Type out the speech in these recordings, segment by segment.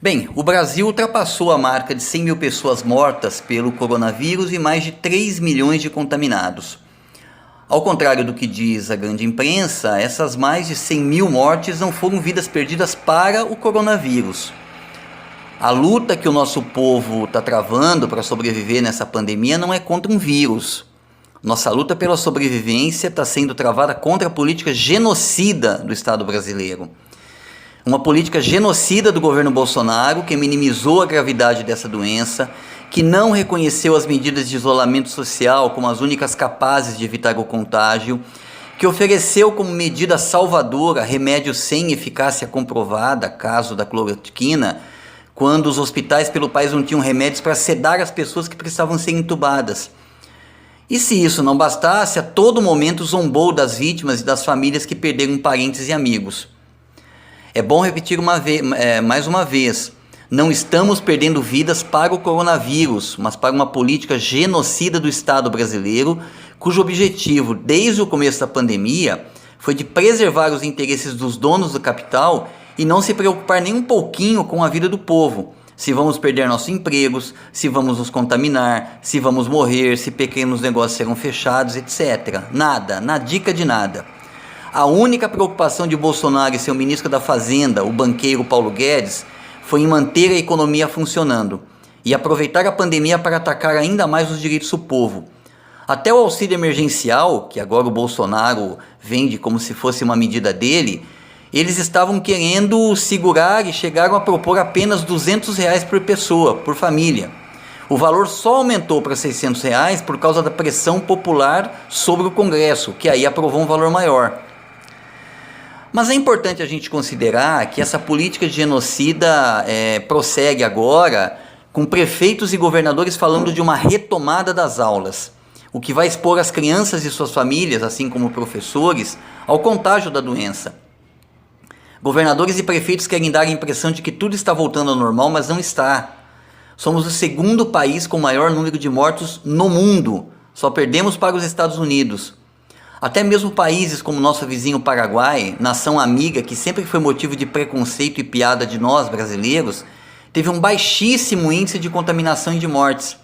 Bem, o Brasil ultrapassou a marca de 100 mil pessoas mortas pelo coronavírus e mais de 3 milhões de contaminados. Ao contrário do que diz a grande imprensa, essas mais de 100 mil mortes não foram vidas perdidas para o coronavírus. A luta que o nosso povo está travando para sobreviver nessa pandemia não é contra um vírus. Nossa luta pela sobrevivência está sendo travada contra a política genocida do Estado brasileiro. Uma política genocida do governo Bolsonaro, que minimizou a gravidade dessa doença, que não reconheceu as medidas de isolamento social como as únicas capazes de evitar o contágio, que ofereceu como medida salvadora remédios sem eficácia comprovada, caso da cloroquina, quando os hospitais pelo país não tinham remédios para sedar as pessoas que precisavam ser entubadas. E se isso não bastasse, a todo momento zombou das vítimas e das famílias que perderam parentes e amigos. É bom repetir mais uma vez, não estamos perdendo vidas para o coronavírus, mas para uma política genocida do Estado brasileiro, cujo objetivo, desde o começo da pandemia, foi de preservar os interesses dos donos do capital e não se preocupar nem um pouquinho com a vida do povo. Se vamos perder nossos empregos, se vamos nos contaminar, se vamos morrer, se pequenos negócios serão fechados, etc. Nada, na dica de nada. A única preocupação de Bolsonaro e seu ministro da Fazenda, o banqueiro Paulo Guedes, foi em manter a economia funcionando e aproveitar a pandemia para atacar ainda mais os direitos do povo. Até o auxílio emergencial, que agora o Bolsonaro vende como se fosse uma medida dele, eles estavam querendo segurar e chegaram a propor apenas R$200 por pessoa, por família. O valor só aumentou para R$600 por causa da pressão popular sobre o Congresso, que aí aprovou um valor maior. Mas é importante a gente considerar que essa política de genocida prossegue agora com prefeitos e governadores falando de uma retomada das aulas, o que vai expor as crianças e suas famílias, assim como professores, ao contágio da doença. Governadores e prefeitos querem dar a impressão de que tudo está voltando ao normal, mas não está. Somos o segundo país com maior número de mortos no mundo, só perdemos para os Estados Unidos. Até mesmo países como nosso vizinho Paraguai, nação amiga que sempre foi motivo de preconceito e piada de nós brasileiros, teve um baixíssimo índice de contaminação e de mortes.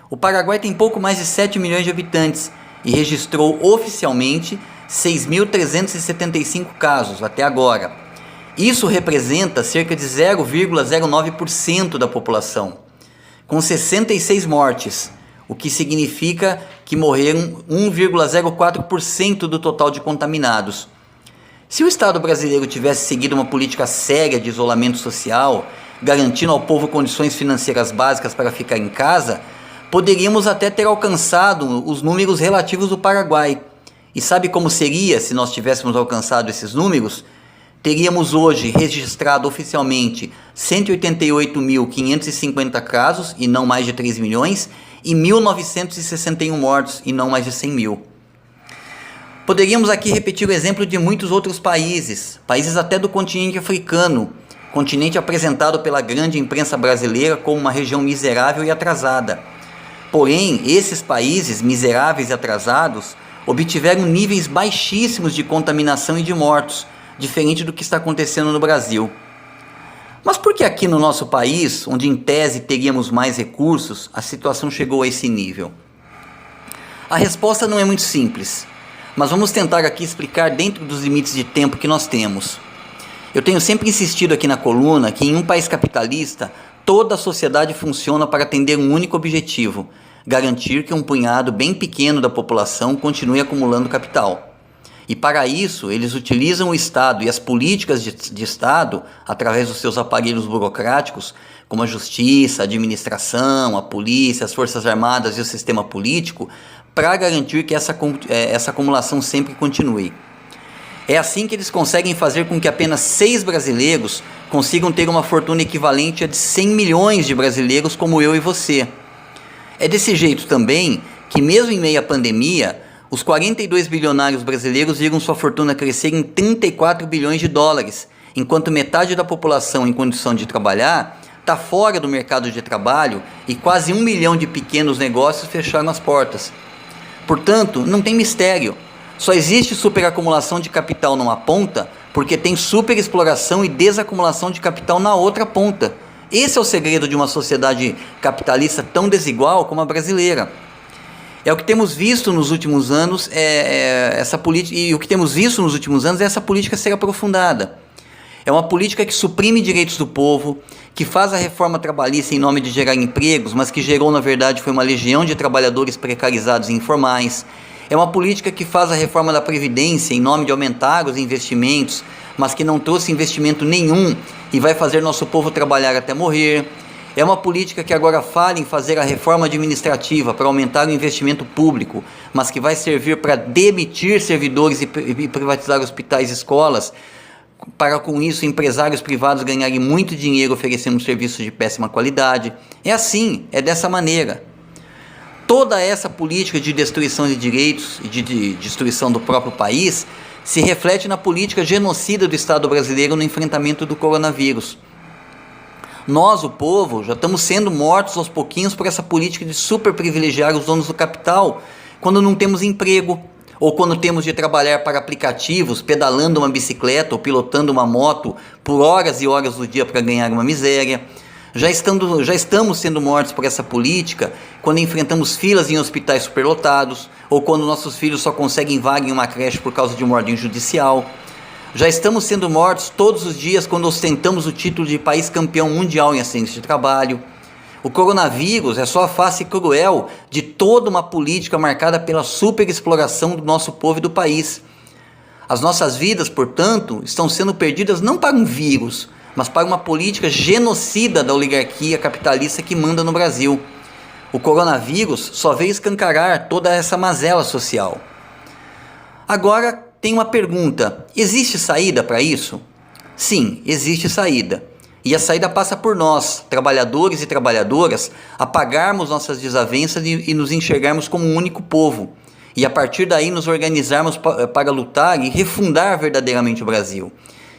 O Paraguai tem pouco mais de 7 milhões de habitantes e registrou oficialmente 6.375 casos até agora. Isso representa cerca de 0,09% da população, com 66 mortes, o que significa que morreram 1,04% do total de contaminados. Se o Estado brasileiro tivesse seguido uma política séria de isolamento social, garantindo ao povo condições financeiras básicas para ficar em casa, poderíamos até ter alcançado os números relativos do Paraguai. E sabe como seria se nós tivéssemos alcançado esses números? Teríamos hoje registrado oficialmente 188.550 casos, e não mais de 3 milhões, e 1.961 mortos, e não mais de 100 mil. Poderíamos aqui repetir o exemplo de muitos outros países até do continente africano, continente apresentado pela grande imprensa brasileira como uma região miserável e atrasada. Porém, esses países miseráveis e atrasados obtiveram níveis baixíssimos de contaminação e de mortos, diferente do que está acontecendo no Brasil. Mas por que aqui no nosso país, onde em tese teríamos mais recursos, a situação chegou a esse nível? A resposta não é muito simples, mas vamos tentar aqui explicar dentro dos limites de tempo que nós temos. Eu tenho sempre insistido aqui na coluna que em um país capitalista, toda a sociedade funciona para atender um único objetivo: garantir que um punhado bem pequeno da população continue acumulando capital. E para isso, eles utilizam o Estado e as políticas de Estado, através dos seus aparelhos burocráticos, como a justiça, a administração, a polícia, as forças armadas e o sistema político, para garantir que essa acumulação sempre continue. É assim que eles conseguem fazer com que apenas 6 brasileiros consigam ter uma fortuna equivalente a de 100 milhões de brasileiros como eu e você. É desse jeito também que, mesmo em meio à pandemia, os 42 bilionários brasileiros viram sua fortuna crescer em 34 bilhões de dólares, enquanto metade da população em condição de trabalhar está fora do mercado de trabalho e quase 1 milhão de pequenos negócios fecharam as portas. Portanto, não tem mistério. Só existe superacumulação de capital numa ponta porque tem superexploração e desacumulação de capital na outra ponta. Esse é o segredo de uma sociedade capitalista tão desigual como a brasileira. É o que temos visto nos últimos anos, essa política, e o que temos visto nos últimos anos é essa política ser aprofundada. É uma política que suprime direitos do povo, que faz a reforma trabalhista em nome de gerar empregos, mas que gerou, na verdade, foi uma legião de trabalhadores precarizados e informais. É uma política que faz a reforma da Previdência em nome de aumentar os investimentos, mas que não trouxe investimento nenhum e vai fazer nosso povo trabalhar até morrer. É uma política que agora fala em fazer a reforma administrativa para aumentar o investimento público, mas que vai servir para demitir servidores e privatizar hospitais e escolas, para com isso empresários privados ganharem muito dinheiro oferecendo serviços de péssima qualidade. É assim, é dessa maneira. Toda essa política de destruição de direitos e de destruição do próprio país se reflete na política genocida do Estado brasileiro no enfrentamento do coronavírus. Nós, o povo, já estamos sendo mortos aos pouquinhos por essa política de super privilegiar os donos do capital quando não temos emprego, ou quando temos de trabalhar para aplicativos, pedalando uma bicicleta ou pilotando uma moto por horas e horas do dia para ganhar uma miséria. Já estamos sendo mortos por essa política quando enfrentamos filas em hospitais superlotados, ou quando nossos filhos só conseguem vaga em uma creche por causa de uma ordem judicial. Já estamos sendo mortos todos os dias quando ostentamos o título de país campeão mundial em acidentes de trabalho. O coronavírus é só a face cruel de toda uma política marcada pela superexploração do nosso povo e do país. As nossas vidas, portanto, estão sendo perdidas não para um vírus, mas para uma política genocida da oligarquia capitalista que manda no Brasil. O coronavírus só veio escancarar toda essa mazela social. Agora tem uma pergunta: existe saída para isso? Sim, existe saída. E a saída passa por nós, trabalhadores e trabalhadoras, apagarmos nossas desavenças e nos enxergarmos como um único povo. E a partir daí nos organizarmos para lutar e refundar verdadeiramente o Brasil.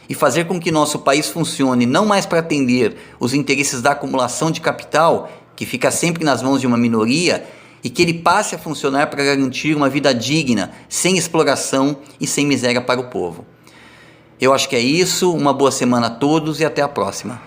E fazer com que nosso país funcione não mais para atender os interesses da acumulação de capital, que fica sempre nas mãos de uma minoria, e que ele passe a funcionar para garantir uma vida digna, sem exploração e sem miséria para o povo. Eu acho que é isso, uma boa semana a todos e até a próxima.